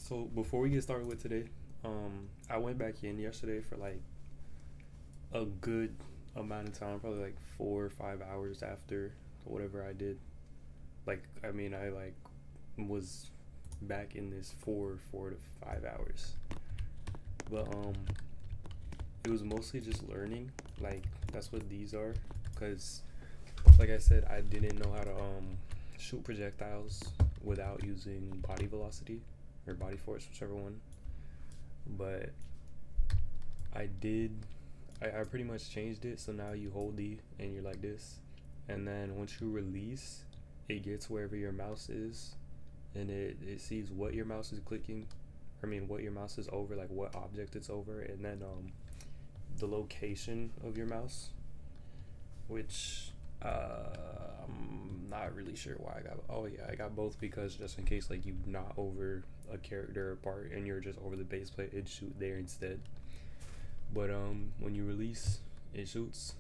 So before we get started with today, I went back in yesterday for like a good amount of time, probably like 4 or 5 hours after whatever I did. I was back in this for 4 to 5 hours, but it was mostly just learning. Like that's what these are, because like I said, I didn't know how to shoot projectiles without using body velocity or body force, whichever one. But I did. I pretty much changed it so now you hold D and you're like this, and then once you release, it gets wherever your mouse is, and it sees what your mouse is clicking. I mean, what your mouse is over, like what object it's over, and then the location of your mouse, which I'm not really sure why I got. Oh yeah, I got both because just in case like you not over a character or part and you're just over the base plate, it shoot there instead. But when you release, it shoots.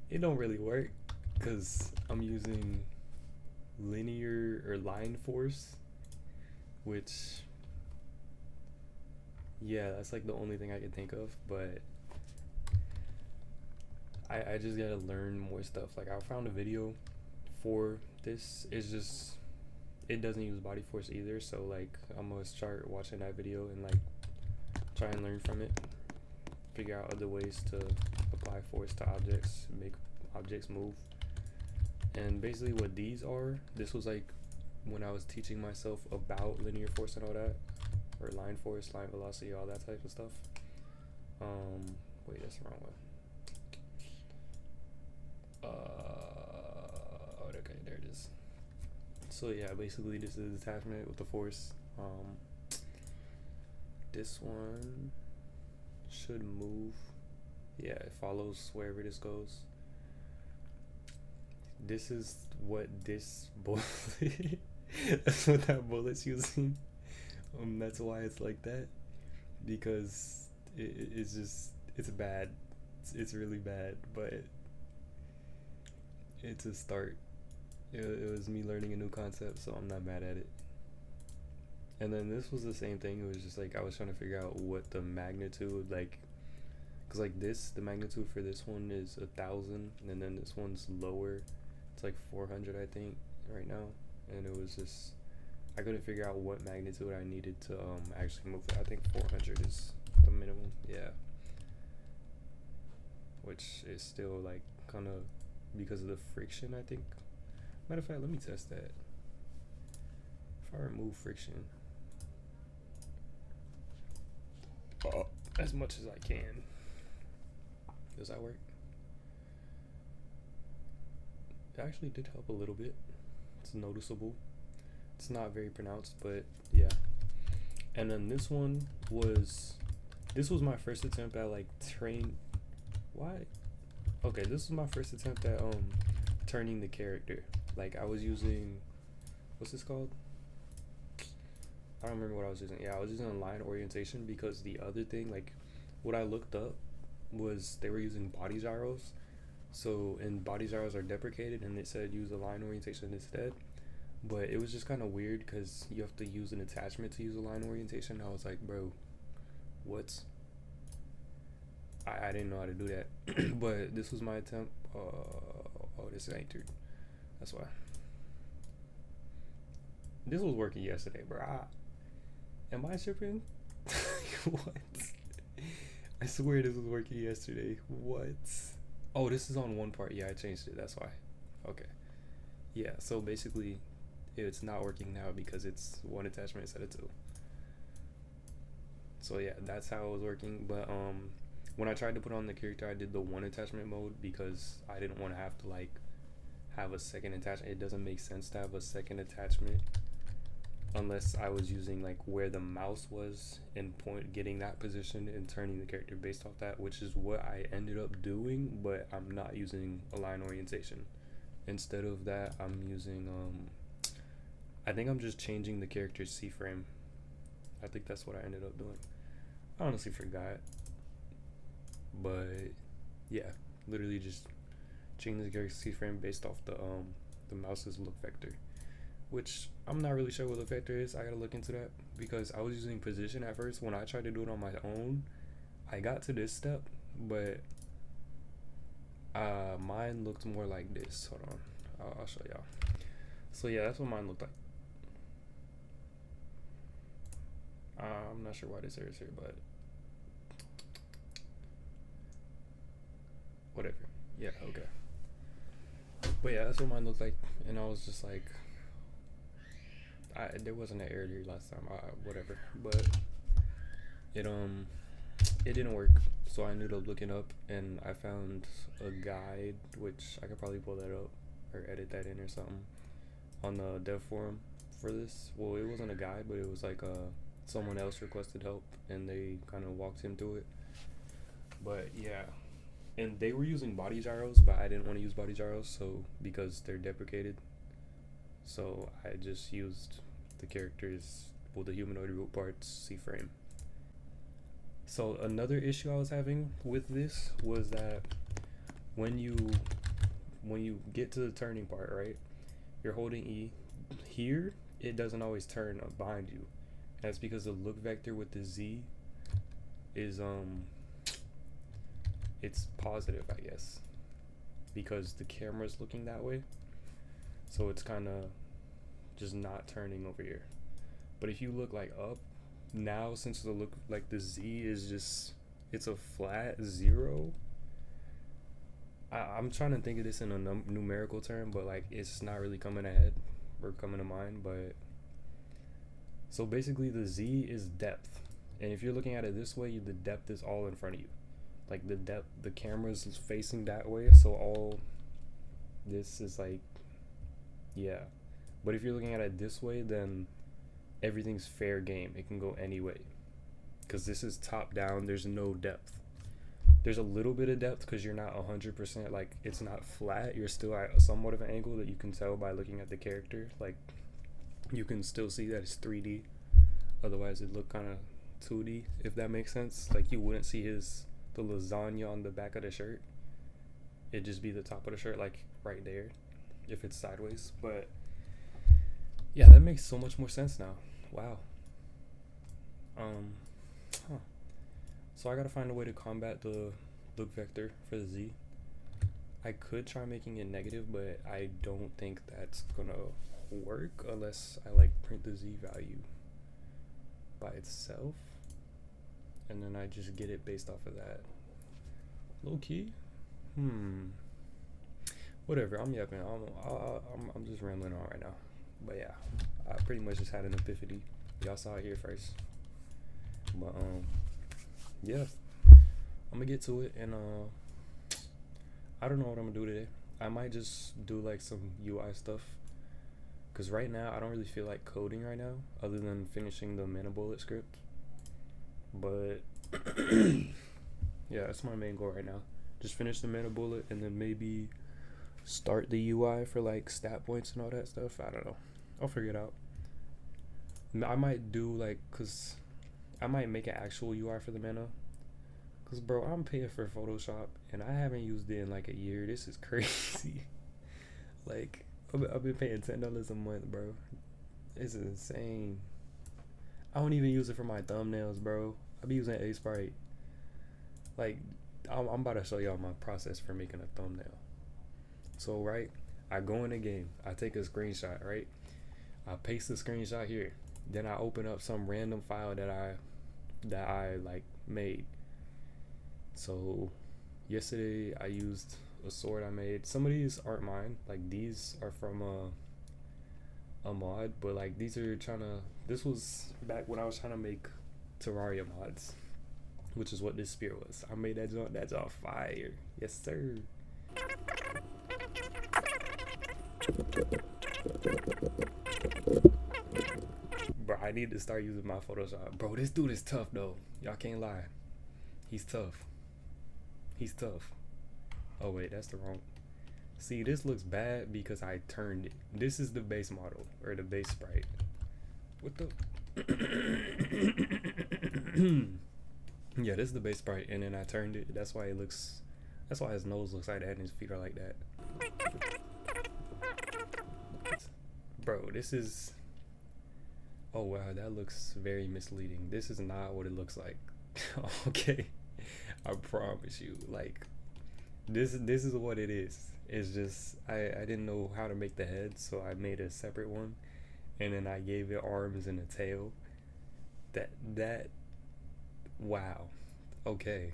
It don't really work because I'm using linear or line force, which yeah, that's like the only thing I can think of. But I just gotta learn more stuff. Like I found a video for this. It's just it doesn't use body force either. So like I'm gonna start watching that video and like try and learn from it. Figure out other ways to apply force to objects, make objects move. And basically what these are, this was like when I was teaching myself about linear force and all that, or line force, line velocity, all that type of stuff. Wait, that's the wrong one. Okay, there it is. So yeah, basically this is attachment with the force. This one should move. Yeah, it follows wherever this goes. This is what this bullet. That's what that bullet's using. That's why it's like that. Because it's just it's bad. It's really bad, but it's a start. It was me learning a new concept, so I'm not mad at it. And then this was the same thing. It was just like I was trying to figure out what the magnitude, like, cause like this, the magnitude for this one is 1,000, and then this one's lower. It's like 400, I think, right now. And it was just I couldn't figure out what magnitude I needed to actually move it. I think 400 is the minimum. Yeah, which is still like kind of because of the friction, I think. Matter of fact, let me test that. If I remove friction, as much as I can, does that work? It actually did help a little bit. It's noticeable. It's not very pronounced, but yeah. And then this was my first attempt at like train. Why? Okay, this was my first attempt at turning the character. Like I was using, what's this called? I don't remember what I was using. Yeah, I was using a line orientation because the other thing, like what I looked up was they were using body gyros. So and body gyros are deprecated, and it said use a line orientation instead. But it was just kind of weird because you have to use an attachment to use a line orientation. I was like, bro, what? I didn't know how to do that. But this was my attempt. Oh, this ain't through. That's why. This was working yesterday, bro. Am I tripping? What? I swear this was working yesterday. What? Oh, this is on one part. Yeah, I changed it. That's why. Okay. Yeah, so basically, it's not working now because it's one attachment instead of two. So yeah, that's how it was working. But when I tried to put on the character, I did the one attachment mode because I didn't want to have to like have a second attachment. It doesn't make sense to have a second attachment unless I was using like where the mouse was and getting that position and turning the character based off that, which is what I ended up doing. But I'm not using a line orientation. Instead of that, I'm using I think I'm just changing the character's C-frame. I think that's what I ended up doing. I honestly forgot, but yeah, literally just changing the character's C-frame based off the mouse's look vector, which I'm not really sure what the vector is. I gotta look into that because I was using position at first. When I tried to do it on my own, I got to this step, but mine looked more like this. Hold on, I'll show y'all. So yeah, that's what mine looked like. I'm not sure why this is here, but whatever. Yeah, okay. But yeah, that's what mine looked like, and I was just like, there wasn't an error here last time. Whatever, but it didn't work. So I ended up looking up, and I found a guide, which I could probably pull that up or edit that in or something on the dev forum for this. Well, it wasn't a guide, but it was like someone else requested help, and they kind of walked him through it. But yeah, and they were using body gyros, but I didn't want to use body gyros, so because they're deprecated. So I just used the characters, well, the humanoid root parts C-frame. So another issue I was having with this was that when you get to the turning part, right, you're holding E. Here, it doesn't always turn behind you. That's because the look vector with the Z is it's positive, I guess, because the camera's looking that way. So it's kind of just not turning over here. But if you look like up, now since the look like the Z is just, it's a flat 0. I'm trying to think of this in a numerical term, but like it's not really coming ahead or coming to mind. But so basically the Z is depth, and if you're looking at it this way, the depth is all in front of you. Like the depth, the camera's facing that way, so all this is like, yeah. But if you're looking at it this way, then everything's fair game. It can go any way, because this is top down. There's no depth. There's a little bit of depth because you're not 100%, like it's not flat. You're still at somewhat of an angle that you can tell by looking at the character. Like you can still see that it's 3D. Otherwise it'd look kind of 2D, if that makes sense. Like you wouldn't see the lasagna on the back of the shirt. It'd just be the top of the shirt, like right there, if it's sideways. But yeah, that makes so much more sense now. Wow. So I gotta find a way to combat the look vector for the Z. I could try making it negative, but I don't think that's gonna work unless I like print the Z value by itself, and then I just get it based off of that. Low key, whatever. I'm yapping. I'm just rambling on right now. But yeah, I pretty much just had an epiphany. Y'all saw it here first. But yeah, I'm gonna get to it, and I don't know what I'm gonna do today. I might just do like some UI stuff, because right now I don't really feel like coding right now, other than finishing the mana bullet script. But yeah, that's my main goal right now. Just finish the mana bullet, and then maybe start the UI for like stat points and all that stuff. I don't know. I'll figure it out. I might do like, cause I might make an actual UI for the mana. Cause bro, I'm paying for Photoshop and I haven't used it in like a year. This is crazy. Like I've been paying $10 a month, bro. It's insane. I don't even use it for my thumbnails, bro. I be using A Sprite. Like I'm about to show y'all my process for making a thumbnail. So right, I go in the game, I take a screenshot, right? I paste the screenshot here. Then I open up some random file that I like made. So yesterday I used a sword I made. Some of these aren't mine. Like these are from a mod, but like these are this was back when I was trying to make Terraria mods, which is what this spear was. I made that joint. That's all fire. Yes sir. Bro, I need to start using my Photoshop. Bro, this dude is tough though. Y'all can't lie. He's tough. He's tough. Oh wait, that's the wrong. See, this looks bad because I turned it. This is the base model, or the base sprite. What the? Yeah, this is the base sprite, and then I turned it. That's why his nose looks like that and his feet are like that. Bro, this is. Oh wow, that looks very misleading. This is not what it looks like. Okay, I promise you. Like, this is what it is. It's just I didn't know how to make the head, so I made a separate one, and then I gave it arms and a tail. That wow. Okay.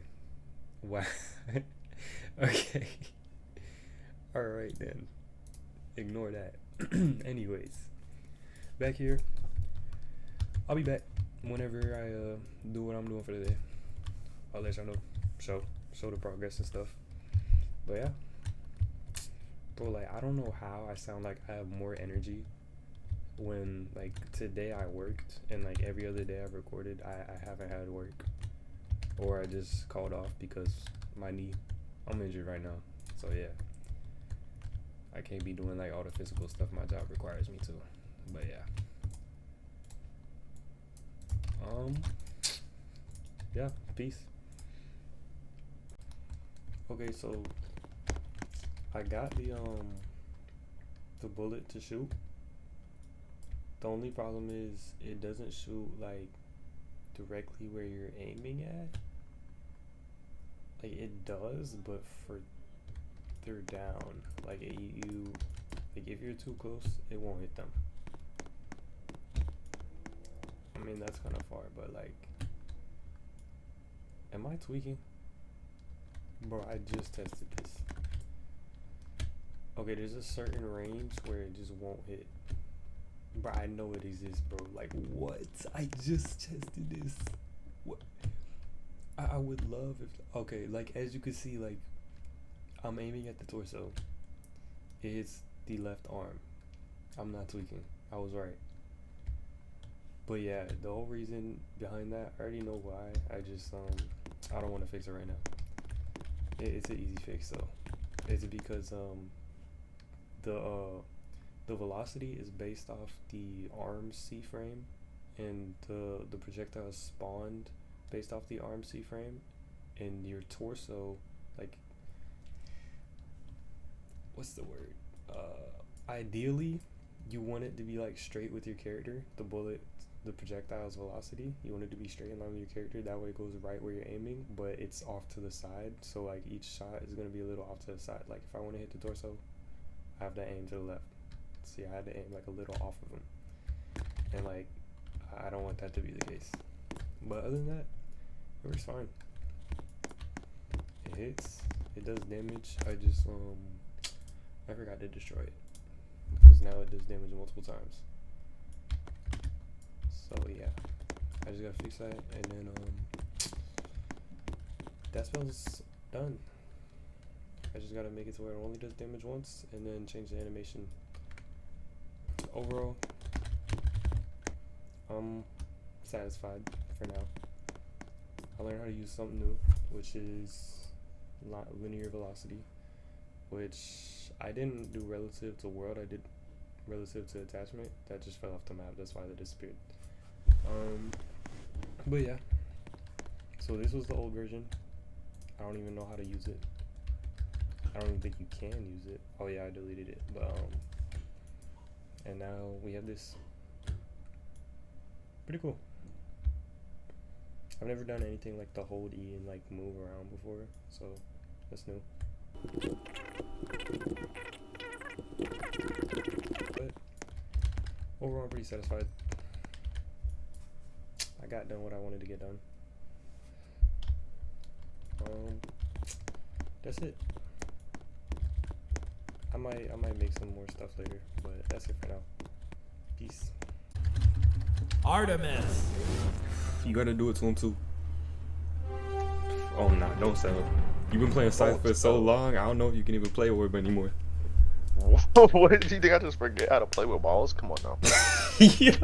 Wow. Okay. All right then. Ignore that. Anyways, back here. I'll be back whenever I do what I'm doing for the day. I'll let y'all know. Show the progress and stuff. But yeah. Bro, like, I don't know how I sound like I have more energy when, like, today I worked and, like, every other day I've recorded, I haven't had work. Or I just called off because my knee, I'm injured right now. So, yeah. I can't be doing, like, all the physical stuff my job requires me to. But, yeah. Yeah, peace. Okay, so I got the bullet to shoot. The only problem is it doesn't shoot like directly where you're aiming at. Like it does, but further down. Like you like if you're too close, it won't hit them. I mean that's kind of far, but like, am I tweaking? Bro, I just tested this. Okay, there's a certain range where it just won't hit. Bro, I know it exists, bro. Like, what? I just tested this. What? I would love if... Okay, like, as you can see, like, I'm aiming at the torso. It hits the left arm. I'm not tweaking. I was right. But yeah, the whole reason behind that, I already know why. I just, I don't want to fix it right now. It's an easy fix, though. It's because, the velocity is based off the arm C-frame, and the projectile is spawned based off the arm C-frame, and your torso, like, what's the word? Ideally, you want it to be like straight with your character. The bullet, the projectile's velocity, you want it to be straight in line with your character. That way, it goes right where you're aiming, but it's off to the side. So like each shot is gonna be a little off to the side. Like if I want to hit the torso, I have to aim to the left. See, I had to aim like a little off of him, and like I don't want that to be the case. But other than that, it works fine. It hits, it does damage. I forgot to destroy it because now it does damage multiple times. So yeah, I just gotta fix that, and then that spell's done. I just gotta make it to where it only does damage once, and then change the animation. Overall, I'm satisfied for now. I learned how to use something new, which is linear velocity, which I didn't do relative to world. I did relative to attachment. That just fell off the map. That's why they disappeared. But yeah. So this was the old version. I don't even know how to use it. I don't even think you can use it. Oh yeah, I deleted it. But and now we have this. Pretty cool. I've never done anything like the hold E and like move around before, so that's new. But overall, I'm pretty satisfied. I got done what I wanted to get done. That's it. I might make some more stuff later, but that's it for now. Peace. Artemis. You gotta do it to him too. Oh nah, don't sell. You've been playing Scythe for so long, I don't know if you can even play Orb anymore. What did you think? I just forget how to play with balls? Come on now. Yeah.